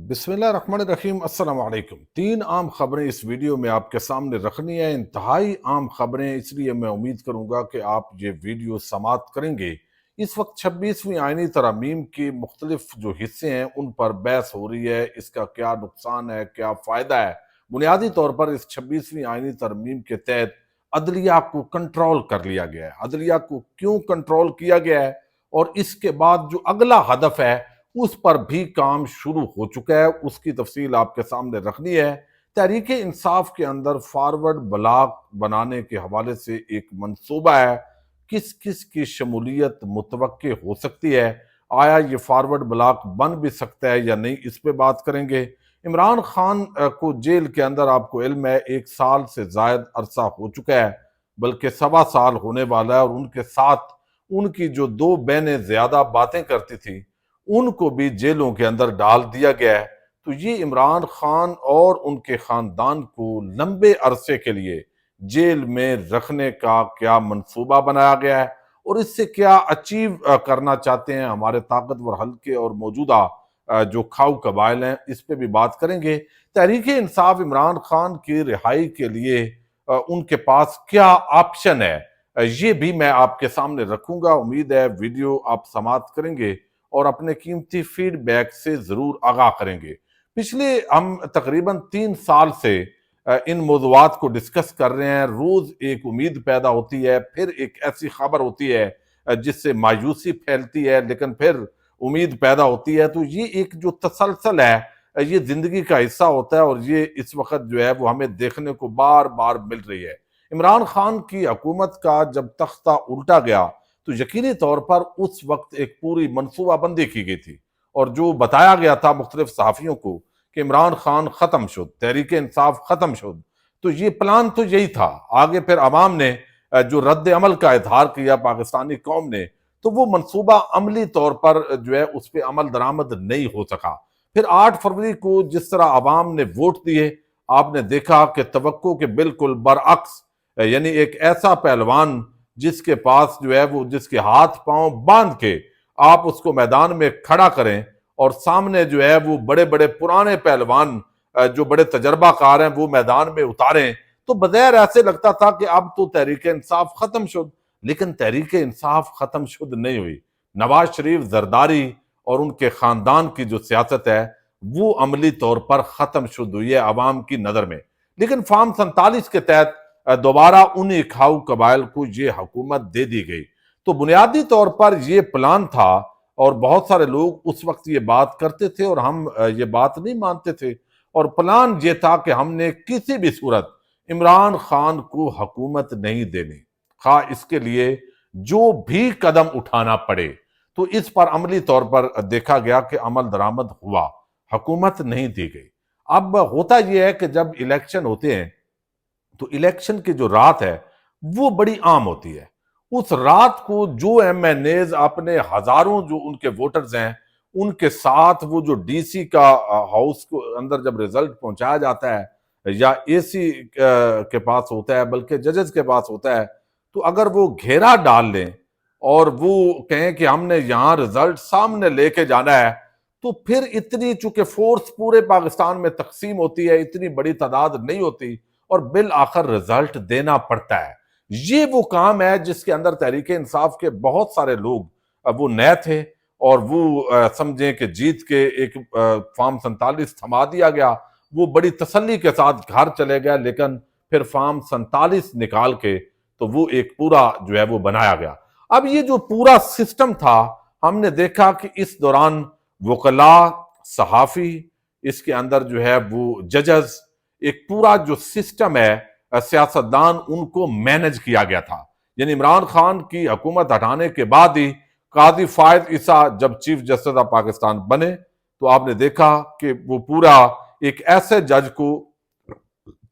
بسم اللہ الرحمن الرحیم۔ السلام علیکم۔ 3 عام خبریں اس ویڈیو میں آپ کے سامنے رکھنی ہیں، انتہائی عام خبریں، اس لیے میں امید کروں گا کہ آپ یہ ویڈیو سماعت کریں گے۔ اس وقت 26ویں آئینی ترامیم کے مختلف جو حصے ہیں ان پر بحث ہو رہی ہے، اس کا کیا نقصان ہے، کیا فائدہ ہے۔ بنیادی طور پر اس 26ویں آئینی ترمیم کے تحت عدلیہ کو کنٹرول کر لیا گیا ہے۔ عدلیہ کو کیوں کنٹرول کیا گیا ہے اور اس کے بعد جو اگلا ہدف ہے اس پر بھی کام شروع ہو چکا ہے، اس کی تفصیل آپ کے سامنے رکھنی ہے۔ تحریک انصاف کے اندر فارورڈ بلاک بنانے کے حوالے سے ایک منصوبہ ہے، کس کس کی شمولیت متوقع ہو سکتی ہے، آیا یہ فارورڈ بلاک بن بھی سکتا ہے یا نہیں، اس پہ بات کریں گے۔ عمران خان کو جیل کے اندر آپ کو علم ہے 1 سال سے زائد عرصہ ہو چکا ہے، بلکہ 1.25 سال ہونے والا ہے، اور ان کے ساتھ ان کی جو 2 بہنیں زیادہ باتیں کرتی تھیں ان کو بھی جیلوں کے اندر ڈال دیا گیا ہے۔ تو یہ عمران خان اور ان کے خاندان کو لمبے عرصے کے لیے جیل میں رکھنے کا کیا منصوبہ بنایا گیا ہے اور اس سے کیا اچیو کرنا چاہتے ہیں ہمارے طاقتور حلقے اور موجودہ جو کھاؤ قبائل ہیں، اس پہ بھی بات کریں گے۔ تحریک انصاف عمران خان کی رہائی کے لیے ان کے پاس کیا آپشن ہے، یہ بھی میں آپ کے سامنے رکھوں گا۔ امید ہے ویڈیو آپ سماعت کریں گے اور اپنے قیمتی فیڈ بیک سے ضرور آگاہ کریں گے۔ پچھلے ہم تقریباً 3 سال سے ان موضوعات کو ڈسکس کر رہے ہیں، روز ایک امید پیدا ہوتی ہے، پھر ایک ایسی خبر ہوتی ہے جس سے مایوسی پھیلتی ہے، لیکن پھر امید پیدا ہوتی ہے۔ تو یہ ایک جو تسلسل ہے یہ زندگی کا حصہ ہوتا ہے، اور یہ اس وقت جو ہے وہ ہمیں دیکھنے کو بار بار مل رہی ہے۔ عمران خان کی حکومت کا جب تختہ الٹا گیا تو یقینی طور پر اس وقت ایک پوری منصوبہ بندی کی گئی تھی، اور جو بتایا گیا تھا مختلف صحافیوں کو کہ عمران خان ختم شد، تحریک انصاف ختم شد، تو یہ پلان تو یہی تھا۔ آگے پھر عوام نے جو رد عمل کا اظہار کیا پاکستانی قوم نے، تو وہ منصوبہ عملی طور پر جو ہے اس پہ عمل درآمد نہیں ہو سکا۔ پھر 8 فروری کو جس طرح عوام نے ووٹ دیے، آپ نے دیکھا کہ توقع کے بالکل برعکس، یعنی ایک ایسا پہلوان جس کے پاس جو ہے وہ جس کے ہاتھ پاؤں باندھ کے آپ اس کو میدان میں کھڑا کریں، اور سامنے جو ہے وہ بڑے بڑے پرانے پہلوان جو بڑے تجربہ کار ہیں وہ میدان میں اتاریں، تو بظاہر ایسے لگتا تھا کہ اب تو تحریک انصاف ختم شد۔ لیکن تحریک انصاف ختم شد نہیں ہوئی۔ نواز شریف زرداری اور ان کے خاندان کی جو سیاست ہے وہ عملی طور پر ختم شد ہوئی ہے عوام کی نظر میں۔ لیکن فارم 47 کے تحت دوبارہ انہی کھاؤ قبائل کو یہ حکومت دے دی گئی۔ تو بنیادی طور پر یہ پلان تھا، اور بہت سارے لوگ اس وقت یہ بات کرتے تھے اور ہم یہ بات نہیں مانتے تھے، اور پلان یہ تھا کہ ہم نے کسی بھی صورت عمران خان کو حکومت نہیں دینی، خواہ اس کے لیے جو بھی قدم اٹھانا پڑے۔ تو اس پر عملی طور پر دیکھا گیا کہ عمل درآمد ہوا، حکومت نہیں دی گئی۔ اب ہوتا یہ ہے کہ جب الیکشن ہوتے ہیں تو الیکشن کی جو رات ہے وہ بڑی عام ہوتی ہے۔ اس رات کو جو ایم این ایز اپنے ہزاروں جو ان کے ووٹرز ہیں ان کے ساتھ، وہ جو ڈی سی کا ہاؤس کو اندر جب ریزلٹ پہنچایا جاتا ہے یا اے سی کے پاس ہوتا ہے، بلکہ ججز کے پاس ہوتا ہے، تو اگر وہ گھیرا ڈال لیں اور وہ کہیں کہ ہم نے یہاں ریزلٹ سامنے لے کے جانا ہے، تو پھر اتنی چونکہ فورس پورے پاکستان میں تقسیم ہوتی ہے، اتنی بڑی تعداد نہیں ہوتی، اور بالآخر رزلٹ دینا پڑتا ہے۔ یہ وہ کام ہے جس کے اندر تحریک انصاف کے بہت سارے لوگ وہ نئے تھے، اور وہ سمجھیں کہ جیت کے ایک فارم 47 تھما دیا گیا، وہ بڑی تسلی کے ساتھ گھر چلے گیا، لیکن پھر فارم 47 نکال کے تو وہ ایک پورا جو ہے وہ بنایا گیا۔ اب یہ جو پورا سسٹم تھا، ہم نے دیکھا کہ اس دوران وکلاء، صحافی، اس کے اندر جو ہے وہ ججز، ایک پورا جو سسٹم ہے سیاستدان، ان کو مینج کیا گیا تھا۔ یعنی عمران خان کی حکومت ہٹانے کے بعد ہی قاضی فائز عیسیٰ جب چیف جسٹس آف پاکستان بنے تو آپ نے دیکھا کہ وہ پورا ایک ایسے جج کو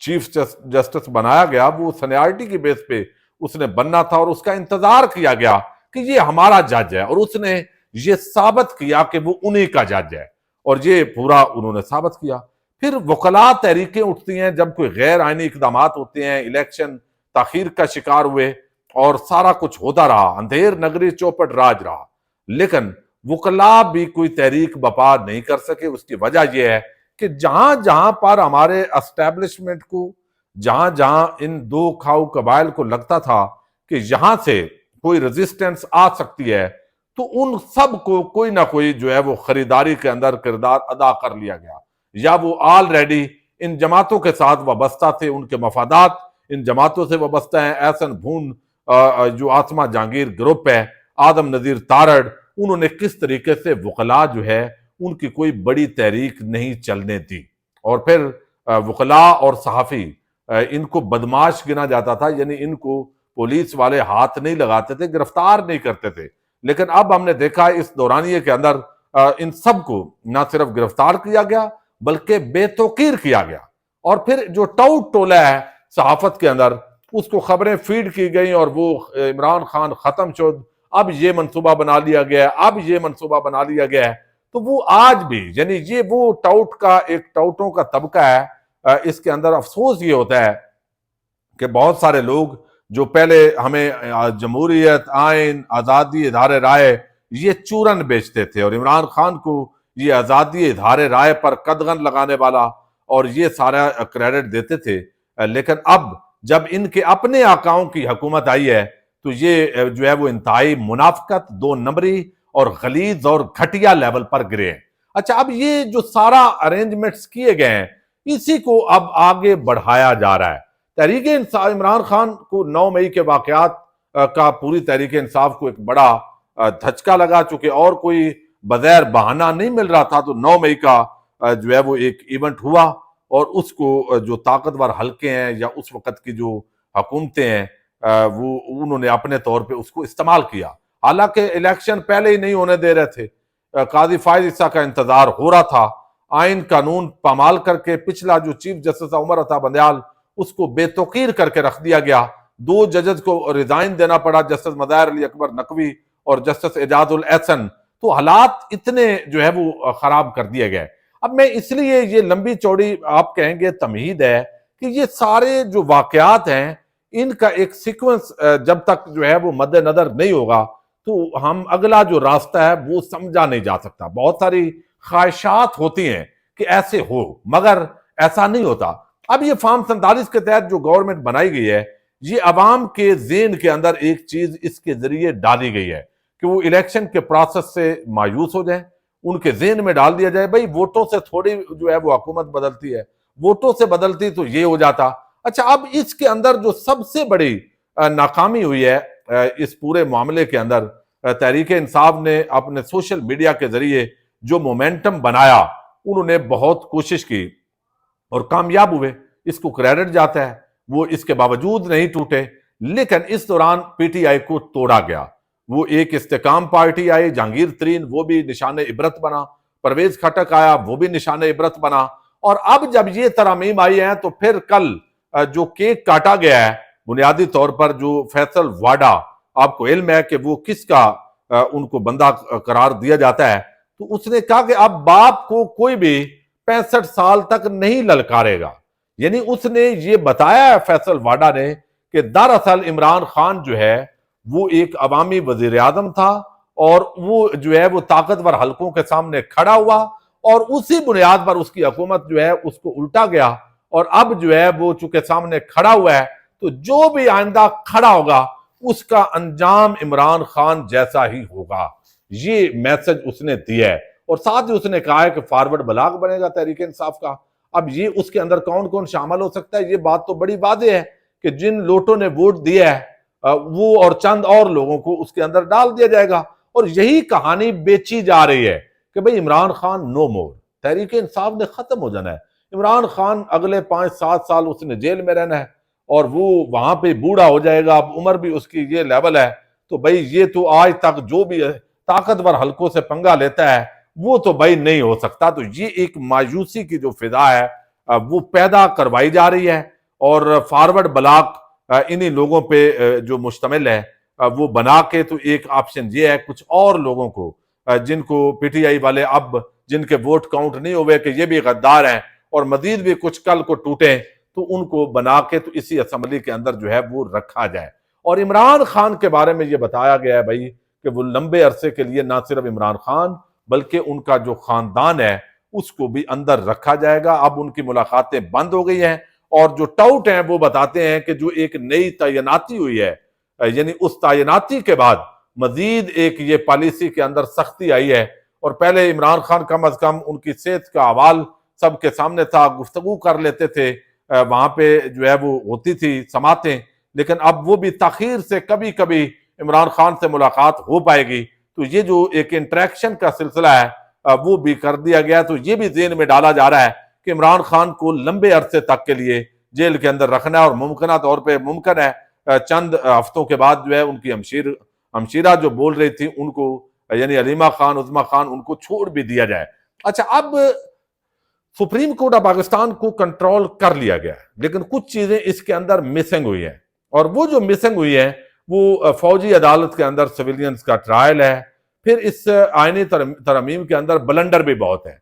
چیف جسٹس بنایا گیا، وہ سینیارٹی کی بیس پہ اس نے بننا تھا، اور اس کا انتظار کیا گیا کہ یہ ہمارا جج ہے، اور اس نے یہ ثابت کیا کہ وہ انہی کا جج ہے، اور یہ پورا انہوں نے ثابت کیا۔ پھر وکلاء تحریکیں اٹھتی ہیں جب کوئی غیر آئینی اقدامات ہوتے ہیں، الیکشن تاخیر کا شکار ہوئے اور سارا کچھ ہوتا رہا، اندھیر نگری چوپٹ راج رہا، لیکن وکلا بھی کوئی تحریک بپا نہیں کر سکے۔ اس کی وجہ یہ ہے کہ جہاں جہاں پر ہمارے اسٹیبلشمنٹ کو، جہاں جہاں ان دو کھاؤ قبائل کو لگتا تھا کہ یہاں سے کوئی ریزسٹنس آ سکتی ہے، تو ان سب کو کوئی نہ کوئی جو ہے وہ خریداری کے اندر کردار ادا کر لیا گیا، یا وہ آلریڈی ان جماعتوں کے ساتھ وابستہ تھے، ان کے مفادات ان جماعتوں سے وابستہ ہیں۔ احسن بھون جو آسما جہانگیر گروپ ہے، آدم نذیر تارڑ، انہوں نے کس طریقے سے وکلا جو ہے ان کی کوئی بڑی تحریک نہیں چلنے دی، اور پھر وکلا اور صحافی ان کو بدماش گنا جاتا تھا، یعنی ان کو پولیس والے ہاتھ نہیں لگاتے تھے، گرفتار نہیں کرتے تھے۔ لیکن اب ہم نے دیکھا اس دورانیے کے اندر ان سب کو نہ صرف گرفتار کیا گیا بلکہ بے توقیر کیا گیا، اور پھر جو ٹاؤٹ ٹولہ ہے صحافت کے اندر، اس کو خبریں فیڈ کی گئیں، اور وہ عمران خان ختم شد، اب یہ منصوبہ بنا لیا گیا ہے، اب یہ منصوبہ بنا لیا گیا ہے۔ تو وہ آج بھی، یعنی یہ وہ ٹاؤٹ کا ایک ٹاؤٹوں کا طبقہ ہے۔ اس کے اندر افسوس یہ ہوتا ہے کہ بہت سارے لوگ جو پہلے ہمیں جمہوریت، آئین، آزادی، اظہار رائے یہ چورن بیچتے تھے، اور عمران خان کو یہ آزادی، اظہار رائے پر قدغن لگانے والا اور یہ سارا کریڈٹ دیتے تھے، لیکن اب جب ان کے اپنے آقاؤں کی حکومت آئی ہے تو یہ جو ہے وہ انتہائی منافقت، دو نمبری اور غلیظ اور گھٹیا لیول پر گرے ہیں۔ اچھا، اب یہ جو سارا ارینجمنٹس کیے گئے ہیں، اسی کو اب آگے بڑھایا جا رہا ہے۔ تحریک انصاف، عمران خان کو 9 مئی کے واقعات کا پوری تحریک انصاف کو ایک بڑا دھچکا لگا، چونکہ اور کوئی بغیر بہانہ نہیں مل رہا تھا، تو 9 مئی کا جو ہے وہ ایک ایونٹ ہوا، اور اس کو جو طاقتور حلقے ہیں یا اس وقت کی جو حکومتیں ہیں وہ انہوں نے اپنے طور پہ اس کو استعمال کیا، حالانکہ الیکشن پہلے ہی نہیں ہونے دے رہے تھے۔ قاضی فائز عیسیٰ کا انتظار ہو رہا تھا، آئین قانون پامال کر کے پچھلا جو چیف جسٹس عمر عطا بندیال، اس کو بے توقیر کر کے رکھ دیا گیا۔ 2 ججز کو ریزائن دینا پڑا، جسٹس مظاہر علی اکبر نقوی اور جسٹس اعجاز الاحسن۔ تو حالات اتنے جو ہے وہ خراب کر دیے گئے۔ اب میں اس لیے یہ لمبی چوڑی آپ کہیں گے تمہید ہے کہ یہ سارے جو واقعات ہیں ان کا ایک سیکوینس جب تک جو ہے وہ مد نظر نہیں ہوگا تو ہم اگلا جو راستہ ہے وہ سمجھا نہیں جا سکتا۔ بہت ساری خواہشات ہوتی ہیں کہ ایسے ہو، مگر ایسا نہیں ہوتا۔ اب یہ فارم 47 کے تحت جو گورنمنٹ بنائی گئی ہے، یہ عوام کے ذہن کے اندر ایک چیز اس کے ذریعے ڈالی گئی ہے کہ وہ الیکشن کے پروسیس سے مایوس ہو جائیں، ان کے ذہن میں ڈال دیا جائے بھائی ووٹوں سے تھوڑی جو ہے وہ حکومت بدلتی ہے، ووٹوں سے بدلتی تو یہ ہو جاتا۔ اچھا، اب اس کے اندر جو سب سے بڑی ناکامی ہوئی ہے اس پورے معاملے کے اندر، تحریک انصاف نے اپنے سوشل میڈیا کے ذریعے جو مومنٹم بنایا، انہوں نے بہت کوشش کی اور کامیاب ہوئے، اس کو کریڈٹ جاتا ہے، وہ اس کے باوجود نہیں ٹوٹے۔ لیکن اس دوران پی ٹی آئی کو توڑا گیا، وہ ایک استحکام پارٹی آئی، جہانگیر ترین، وہ بھی نشان عبرت بنا، پرویز خٹک آیا، وہ بھی نشان عبرت بنا، اور اب جب یہ ترامیم آئی ہیں تو پھر کل جو کیک کاٹا گیا ہے بنیادی طور پر جو فیصل واڈا، آپ کو علم ہے کہ وہ کس کا ان کو بندہ قرار دیا جاتا ہے، تو اس نے کہا کہ اب باپ کو کوئی بھی 65 سال تک نہیں للکارے گا۔ یعنی اس نے یہ بتایا ہے فیصل واڈا نے کہ دراصل عمران خان جو ہے وہ ایک عوامی وزیر اعظم تھا، اور وہ جو ہے وہ طاقتور حلقوں کے سامنے کھڑا ہوا، اور اسی بنیاد پر اس کی حکومت جو ہے اس کو الٹا گیا، اور اب جو ہے وہ چونکہ سامنے کھڑا ہوا ہے تو جو بھی آئندہ کھڑا ہوگا اس کا انجام عمران خان جیسا ہی ہوگا۔ یہ میسج اس نے دیا ہے، اور ساتھ ہی اس نے کہا ہے کہ فارورڈ بلاک بنے گا تحریک انصاف کا۔ اب یہ اس کے اندر کون کون شامل ہو سکتا ہے، یہ بات تو بڑی واضح ہے کہ جن لوٹوں نے ووٹ دیا ہے وہ اور چند اور لوگوں کو اس کے اندر ڈال دیا جائے گا، اور یہی کہانی بیچی جا رہی ہے کہ بھئی عمران خان نو مور، تحریک انصاف نے ختم ہو جانا ہے، عمران خان اگلے 5-7 سال اس نے جیل میں رہنا ہے، اور وہ وہاں پہ بوڑھا ہو جائے گا، اب عمر بھی اس کی یہ لیول ہے، تو بھئی یہ تو آج تک جو بھی طاقتور حلقوں سے پنگا لیتا ہے وہ تو بھئی نہیں ہو سکتا۔ تو یہ ایک مایوسی کی جو فضا ہے وہ پیدا کروائی جا رہی ہے، اور فارورڈ بلاک انہی لوگوں پہ جو مشتمل ہے وہ بنا کے، تو ایک آپشن یہ ہے کچھ اور لوگوں کو جن کو پی ٹی آئی والے اب جن کے ووٹ کاؤنٹ نہیں ہوئے کہ یہ بھی غدار ہیں اور مزید بھی کچھ کل کو ٹوٹیں، تو ان کو بنا کے تو اسی اسمبلی کے اندر جو ہے وہ رکھا جائے۔ اور عمران خان کے بارے میں یہ بتایا گیا ہے بھائی کہ وہ لمبے عرصے کے لیے نہ صرف عمران خان بلکہ ان کا جو خاندان ہے اس کو بھی اندر رکھا جائے گا۔ اب ان کی ملاقاتیں بند ہو گئی ہیں، اور جو ٹاؤٹ ہیں وہ بتاتے ہیں کہ جو ایک نئی تعیناتی ہوئی ہے، یعنی اس تعیناتی کے بعد مزید ایک یہ پالیسی کے اندر سختی آئی ہے، اور پہلے عمران خان کم از کم ان کی صحت کا احوال سب کے سامنے تھا، گفتگو کر لیتے تھے، وہاں پہ جو ہے وہ ہوتی تھی سماعتیں، لیکن اب وہ بھی تاخیر سے کبھی کبھی عمران خان سے ملاقات ہو پائے گی۔ تو یہ جو ایک انٹریکشن کا سلسلہ ہے وہ بھی کر دیا گیا۔ تو یہ بھی ذہن میں ڈالا جا رہا ہے کہ عمران خان کو لمبے عرصے تک کے لیے جیل کے اندر رکھنا ہے، اور ممکنہ طور پہ ممکن ہے چند ہفتوں کے بعد جو ہے ان کی ہمشیرہ جو بول رہی تھی ان کو، یعنی علیمہ خان، عظمیٰ خان، ان کو چھوڑ بھی دیا جائے۔ اچھا، اب سپریم کورٹ آف پاکستان کو کنٹرول کر لیا گیا ہے، لیکن کچھ چیزیں اس کے اندر مسنگ ہوئی ہیں، اور وہ جو مسنگ ہوئی ہیں وہ فوجی عدالت کے اندر سویلینز کا ٹرائل ہے، پھر اس آئینی ترمیم کے اندر بلنڈر بھی بہت ہے،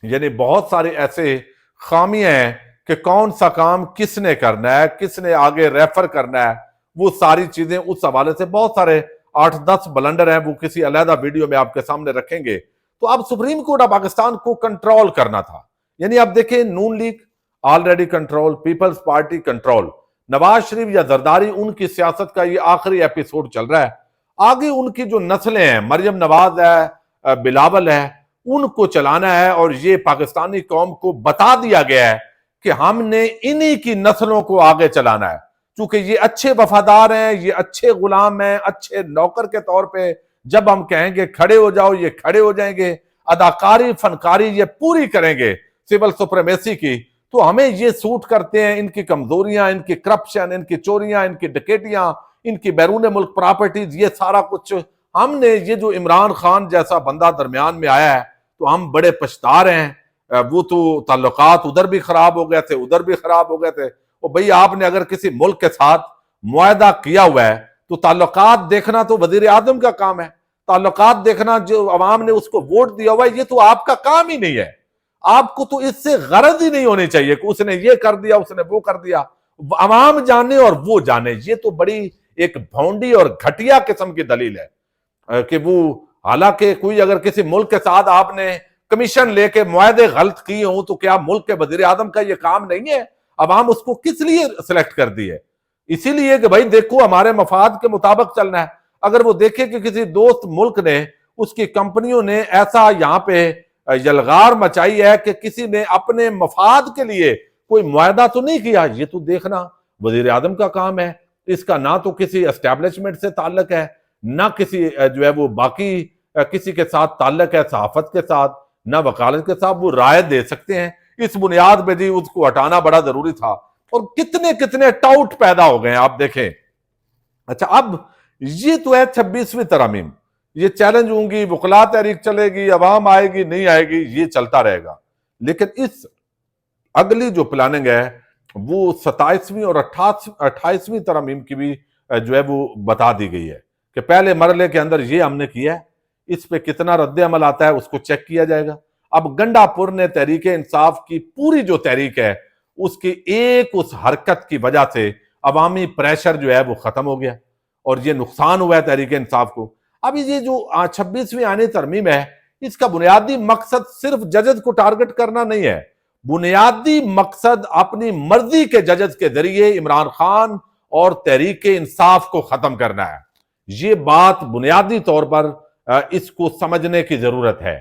یعنی بہت سارے ایسے خامیاں ہیں کہ کون سا کام کس نے کرنا ہے، کس نے آگے ریفر کرنا ہے، وہ ساری چیزیں اس حوالے سے بہت سارے 8-10 بلنڈر ہیں، وہ کسی علیحدہ ویڈیو میں آپ کے سامنے رکھیں گے۔ تو اب سپریم کورٹ آف پاکستان کو کنٹرول کرنا تھا، یعنی اب دیکھیں Noon League already control, Peoples Party control, Nawaz Sharif یا زرداری ان کی سیاست کا یہ آخری ایپیسوڈ چل رہا ہے، آگے ان کی جو نسلیں ہیں، مریم نواز ہے، بلاول ہے، ان کو چلانا ہے، اور یہ پاکستانی قوم کو بتا دیا گیا ہے کہ ہم نے انہی کی نسلوں کو آگے چلانا ہے، چونکہ یہ اچھے وفادار ہیں، یہ اچھے غلام ہیں، اچھے نوکر کے طور پہ جب ہم کہیں گے کھڑے ہو جاؤ یہ کھڑے ہو جائیں گے، اداکاری فنکاری یہ پوری کریں گے سول سپریمیسی کی۔ تو ہمیں یہ سوٹ کرتے ہیں ان کی کمزوریاں، ان کی کرپشن، ان کی چوریاں، ان کی ڈکیٹیاں، ان کی بیرون ملک پراپرٹیز، یہ سارا کچھ ہم نے، یہ جو عمران خان جیسا بندہ درمیان میں آیا ہے تو ہم بڑے پچھتا رہے ہیں۔ وہ تو تعلقات ادھر بھی خراب ہو گئے تھے، ادھر بھی خراب ہو گئے تھے۔ اور بھئی آپ نے اگر کسی ملک کے ساتھ معاہدہ کیا ہوا ہے تو تعلقات دیکھنا تو وزیر اعظم کا کام ہے، تعلقات دیکھنا جو عوام نے اس کو ووٹ دیا ہوا ہے یہ تو آپ کا کام ہی نہیں ہے۔ آپ کو تو اس سے غرض ہی نہیں ہونی چاہیے کہ اس نے یہ کر دیا، اس نے وہ کر دیا، عوام جانے اور وہ جانے۔ یہ تو بڑی ایک بھونڈی اور گھٹیا قسم کی دلیل ہے کہ وہ، حالانکہ کوئی اگر کسی ملک کے ساتھ آپ نے کمیشن لے کے معاہدے غلط کیے ہوں تو کیا ملک کے وزیر اعظم کا یہ کام نہیں ہے؟ عوام اس کو کس لیے سلیکٹ کر دی ہے؟ اسی لیے کہ بھائی دیکھو ہمارے مفاد کے مطابق چلنا ہے۔ اگر وہ دیکھے کہ کسی دوست ملک نے، اس کی کمپنیوں نے ایسا یہاں پہ یلغار مچائی ہے کہ کسی نے اپنے مفاد کے لیے کوئی معاہدہ تو نہیں کیا، یہ تو دیکھنا وزیر اعظم کا کام ہے۔ اس کا نہ تو کسی اسٹیبلشمنٹ سے تعلق ہے، نہ کسی جو ہے وہ باقی کسی کے ساتھ تعلق ہے، صحافت کے ساتھ، نہ وکالت کے ساتھ۔ وہ رائے دے سکتے ہیں، اس بنیاد پہ جی اس کو ہٹانا بڑا ضروری تھا، اور کتنے کتنے ٹاؤٹ پیدا ہو گئے آپ دیکھیں۔ اچھا، اب یہ تو ہے 26ویں ترامیم، یہ چیلنج ہوں گی، وکلاء تحریک چلے گی، عوام آئے گی نہیں آئے گی، یہ چلتا رہے گا۔ لیکن اس اگلی جو پلاننگ ہے وہ 27ویں اور 28ویں ترامیم کی بھی جو ہے وہ بتا دی گئی ہے کہ پہلے مرحلے کے اندر یہ ہم نے کیا ہے، اس پہ کتنا رد عمل آتا ہے اس کو چیک کیا جائے گا۔ اب گنڈا پور نے تحریک انصاف کی پوری جو تحریک ہے اس کی ایک اس حرکت کی وجہ سے عوامی پریشر جو ہے وہ ختم ہو گیا، اور یہ نقصان ہوا ہے تحریک انصاف کو۔ اب یہ جو 26ویں آئینی ترمیم ہے اس کا بنیادی مقصد صرف ججز کو ٹارگٹ کرنا نہیں ہے، بنیادی مقصد اپنی مرضی کے ججز کے ذریعے عمران خان اور تحریک انصاف کو ختم کرنا ہے۔ یہ بات بنیادی طور پر اس کو سمجھنے کی ضرورت ہے،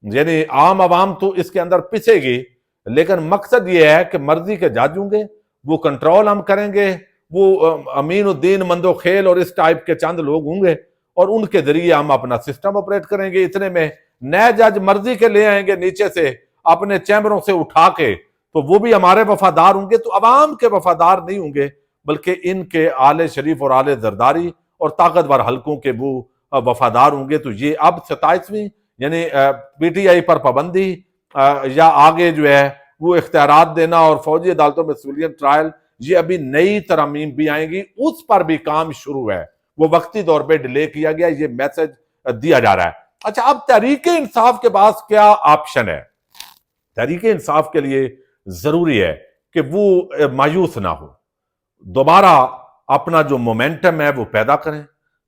یعنی عام عوام تو اس کے اندر پسے گی، لیکن مقصد یہ ہے کہ مرضی کے جج ہوں گے، وہ کنٹرول ہم کریں گے، وہ امین الدین مندو خیل اور اس ٹائپ کے چند لوگ ہوں گے، اور ان کے ذریعے ہم اپنا سسٹم آپریٹ کریں گے۔ اتنے میں نئے جج مرضی کے لے آئیں گے نیچے سے اپنے چیمبروں سے اٹھا کے، تو وہ بھی ہمارے وفادار ہوں گے، تو عوام کے وفادار نہیں ہوں گے بلکہ ان کے آل شریف اور آل زرداری اور طاقتور حلقوں کے وہ وفادار ہوں گے۔ تو یہ اب 27ویں یعنی پی ٹی آئی پر پابندی یا آگے جو ہے وہ اختیارات دینا اور فوجی عدالتوں میں سویلین ٹرائل، یہ ابھی نئی ترامیم بھی آئیں گی، اس پر بھی کام شروع ہے، وہ وقتی طور پہ ڈیلے کیا گیا، یہ میسج دیا جا رہا ہے۔ اچھا، اب تحریک انصاف کے پاس کیا آپشن ہے؟ تحریک انصاف کے لیے ضروری ہے کہ وہ مایوس نہ ہو، دوبارہ اپنا جو مومنٹم ہے وہ پیدا کریں،